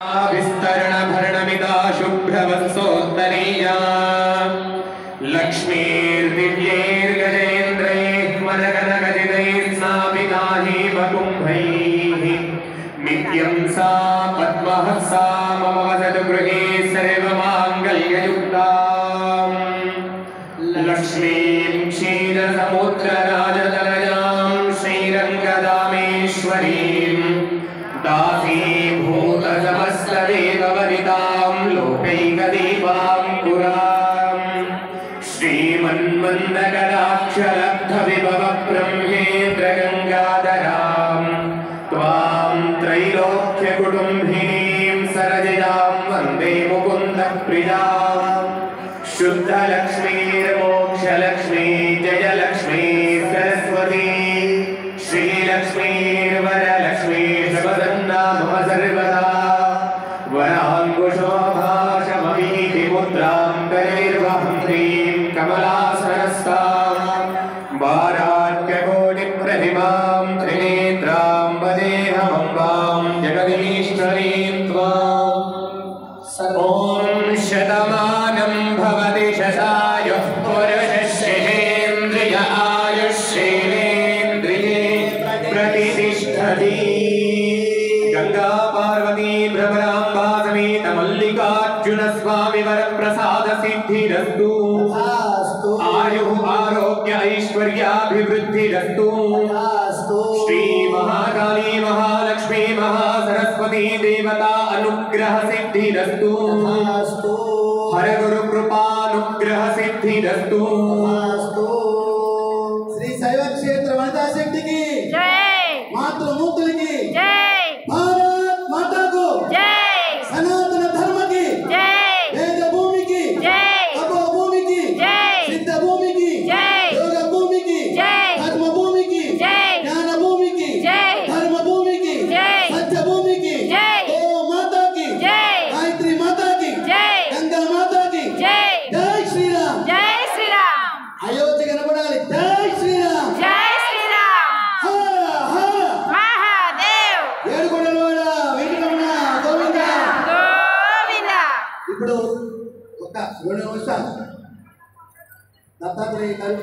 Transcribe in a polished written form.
विस्तरण भरणमिता शुभ्रवत्सोत्तरीया लक्ष्मीर्दिव्यैर्गजेन्द्रैः मनगणगजितैः स्नापिताहि वकुम्भैः नित्यं सा पद्महस्ता मम वसतु गृहे सर्वमाङ्गल्ययुक्ताम् लक्ष्मीं क्षीरसमुद्रराजतनयां श्रीरङ्गदामेश्वरीं दासीभूतसमस्तदेववनितां लोकैकदीपाङ्कुरां श्रीमन्मन्दकटाक्षलब्धविभवब्रह्मेन्द्रगङ्गाधरां त्वां त्रैलोक्यकुटुम्बिनीं सरजिजां वन्दे मुकुन्दप्रियां शुद्धलक्ष्मीर्मोक्षलक्ष्मी जयलक्ष्मी सरस्वती श्रीलक्ष्मीर्वरलक्ष्मी शपथन्ना मम सर्वदा वराङ्कुशोभाषमवीतिमुद्रां करैर्वहन्तीं कमलासनस्तां वाराढ्यकोटिप्रतिमां त्रिनेत्रां वदेहमम्बां जगदीश्वरीं त्वाम् ॐ शतमानं भवति शतायुः पुरुषश्रेष्ठेन्द्रिय आयुष्येन्द्रिये प्रतिष्ठति गंगा पार्वती भ्रमराम्बा समेत मल्लिकार्जुन स्वामी वरप्रसाद सिद्धिरस्तु आयुः आरोग्य ऐश्वर्याभिवृद्धिरस्तु श्री महाकाली महालक्ष्मी महासरस्वती देवता अनुग्रह सिद्धिरस्तु हर गुरु कृपानुग्रह सिद्धिरस्तु श्री शैव क्षेत्र वनिता शक्ति की जय, मातृमूर्ति की जय, भारत माता को जय, सनातन धर्म की जय, वेद भूमि की जय, तपो भूमि की जय, सिद्ध भूमि की जय, योग भूमि की जय, धर्म भूमि की जय, ज्ञान भूमि की जय, धर्म भूमि की जय, सत्य भूमि की जय, गौ माता की जय, गायत्री माता की जय, गंगा माता की जय, जय श्री राम जय श्री राम, अयोध्या कनपడాలి जय श्री राम जय श्री राम, हर हर महादेव ఏడుకొండలవాడ వెంకటరమణ గోవింద గోవింద. ఇప్పుడు ఒక 2 నిమిషాలు దత్తాత్రేయ గారు